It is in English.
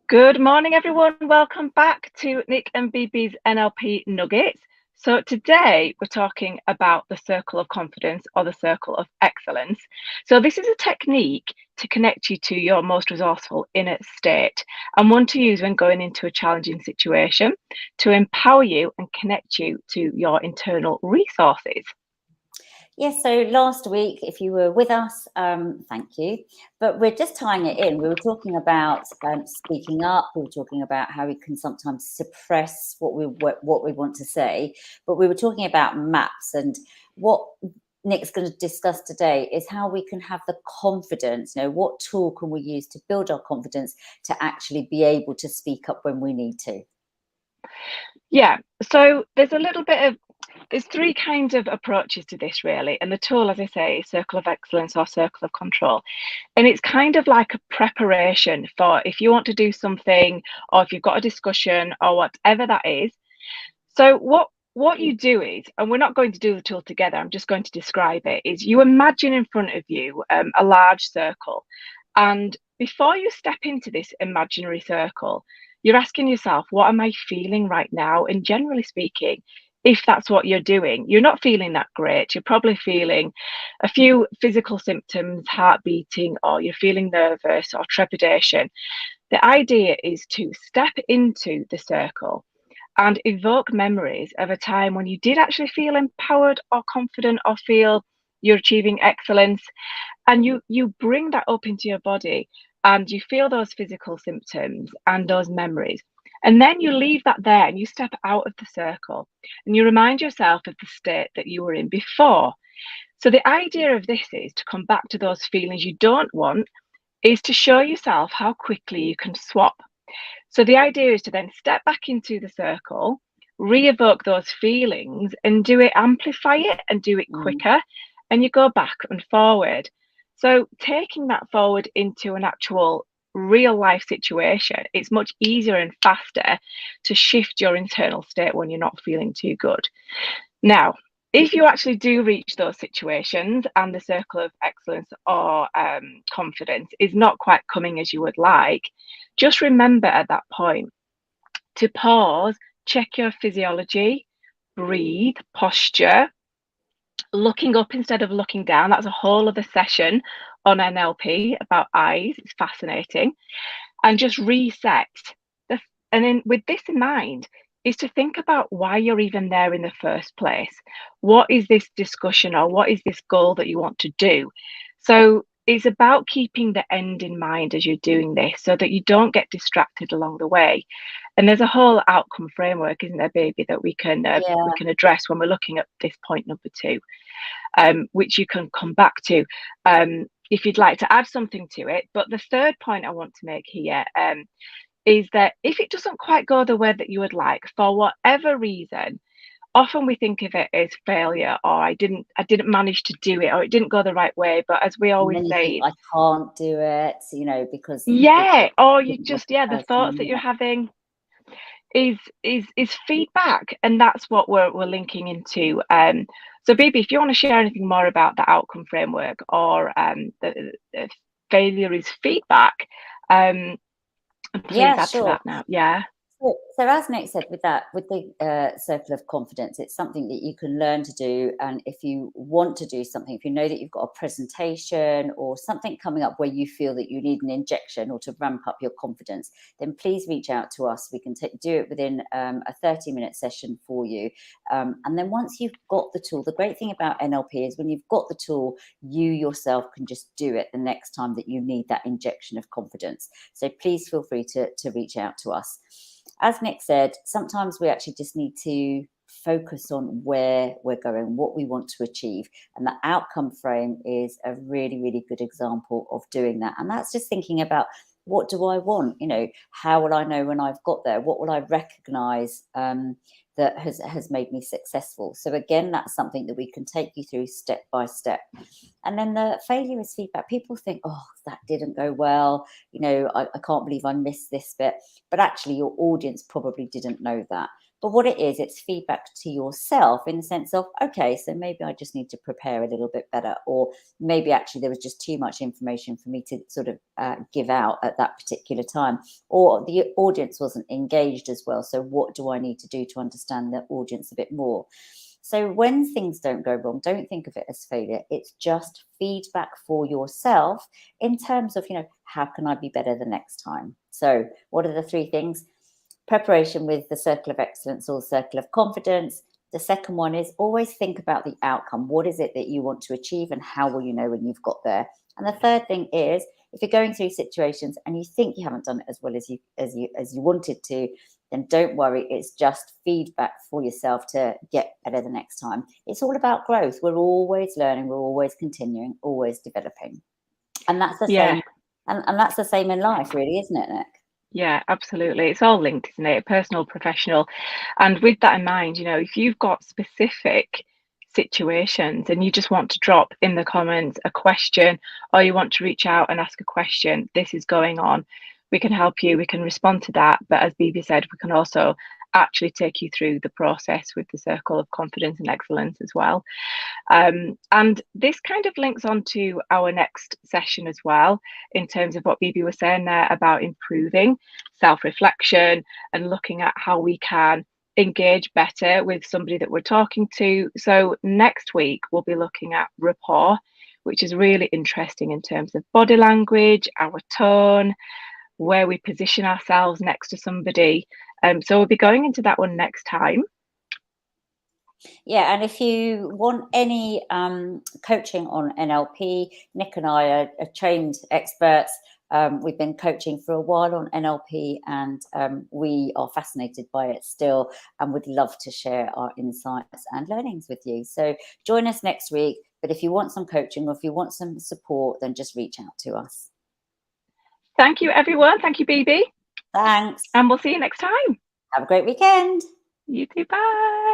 Good morning, everyone. Welcome back to Nick and BB's NLP Nuggets. So today we're talking about the circle of confidence or the circle of excellence. So this is a technique to connect you to your most resourceful inner state and one to use when going into a challenging situation to empower you and connect you to your internal resources. Yes, so last week, if you were with us, thank you. But we're just tying it in. We were talking about speaking up. We were talking about how we can sometimes suppress what we want to say. But we were talking about maps, and what Nick's going to discuss today is how we can have the confidence. What tool can we use to build our confidence to actually be able to speak up when we need to? Yeah, so there's three kinds of approaches to this, really. And the tool, as I say, is circle of excellence or circle of control. And it's kind of like a preparation for if you want to do something or if you've got a discussion or whatever that is. So what you do is, and we're not going to do the tool together, I'm just going to describe it, is you imagine in front of you a large circle. And before you step into this imaginary circle, you're asking yourself, what am I feeling right now? And generally speaking, if that's what you're doing, you're not feeling that great. You're probably feeling a few physical symptoms, heart beating, or you're feeling nervous or trepidation. The idea is to step into the circle and evoke memories of a time when you did actually feel empowered or confident or feel you're achieving excellence, and you bring that up into your body and you feel those physical symptoms and those memories, and then you leave that there and you step out of the circle and you remind yourself of the state that you were in before. So the idea of this is to come back to those feelings you don't want, is to show yourself how quickly you can swap. So the idea is to then step back into the circle, re-evoke those feelings and amplify it and do it quicker, and you go back and forward. So taking that forward into an actual real life situation, it's much easier and faster to shift your internal state when you're not feeling too good. Now, if you actually do reach those situations and the circle of excellence or confidence is not quite coming as you would like, just remember at that point to pause, check your physiology, breathe, posture, looking up instead of looking down. That's a whole other session on NLP about eyes. It's fascinating. And just reset. And then with this in mind, is to think about why you're even there in the first place. What is this discussion or what is this goal that you want to do? So it's about keeping the end in mind as you're doing this so that you don't get distracted along the way. And there's a whole outcome framework, isn't there, baby, that we can address when we're looking at this point number 2, which you can come back to if you'd like to add something to it. But the third point I want to make here is that if it doesn't quite go the way that you would like, for whatever reason, often we think of it as failure, or I didn't manage to do it, or it didn't go the right way. But as we always say, I can't do it, because or you just the thoughts that you're having is feedback, and that's what we're linking into. So Bibi, if you want to share anything more about the outcome framework or the failure is feedback, please add to that now. So as Nick said, with the circle of confidence, it's something that you can learn to do. And if you want to do something, if you know that you've got a presentation or something coming up where you feel that you need an injection or to ramp up your confidence, then please reach out to us. We can do it within a 30-minute session for you. And then once you've got the tool, the great thing about NLP is when you've got the tool, you yourself can just do it the next time that you need that injection of confidence. So please feel free to reach out to us. As Nick said, sometimes we actually just need to focus on where we're going, what we want to achieve. And the outcome frame is a really, really good example of doing that. And that's just thinking about, what do I want? How will I know when I've got there? What will I recognize that has made me successful? So again, that's something that we can take you through step by step. And then the failure is feedback. People think, oh, that didn't go well. I can't believe I missed this bit. But actually, your audience probably didn't know that. But what it is, it's feedback to yourself in the sense of, okay, so maybe I just need to prepare a little bit better, or maybe actually there was just too much information for me to sort of give out at that particular time, or the audience wasn't engaged as well. So what do I need to do to understand the audience a bit more? So when things don't go wrong, don't think of it as failure. It's just feedback for yourself in terms of, how can I be better the next time? So what are the three things? Preparation with the circle of excellence or the circle of confidence. The second one is always think about the outcome. What is it that you want to achieve, and how will you know when you've got there? And the third thing is, if you're going through situations and you think you haven't done it as well as you wanted to, then don't worry. It's just feedback for yourself to get better the next time. It's all about growth. We're always learning. We're always continuing, always developing. And that's the same. And that's the same in life, really, isn't it, Nick? Yeah, absolutely. It's all linked, isn't it? Personal, professional. And with that in mind, if you've got specific situations and you just want to drop in the comments a question, or you want to reach out and ask a question, this is going on, we can help you, we can respond to that. But as Bibi said, we can also actually take you through the process with the circle of confidence and excellence as well. And this kind of links on to our next session as well, in terms of what Bibi was saying there about improving self-reflection and looking at how we can engage better with somebody that we're talking to. So next week, we'll be looking at rapport, which is really interesting in terms of body language, our tone, where we position ourselves next to somebody. So we'll be going into that one next time. Yeah, and if you want any coaching on NLP, Nick and I are trained experts. We've been coaching for a while on NLP, and we are fascinated by it still, and would love to share our insights and learnings with you. So join us next week. But if you want some coaching, or if you want some support, then just reach out to us. Thank you, everyone. Thank you, Bibi. Thanks. And we'll see you next time. Have a great weekend. You too. Bye.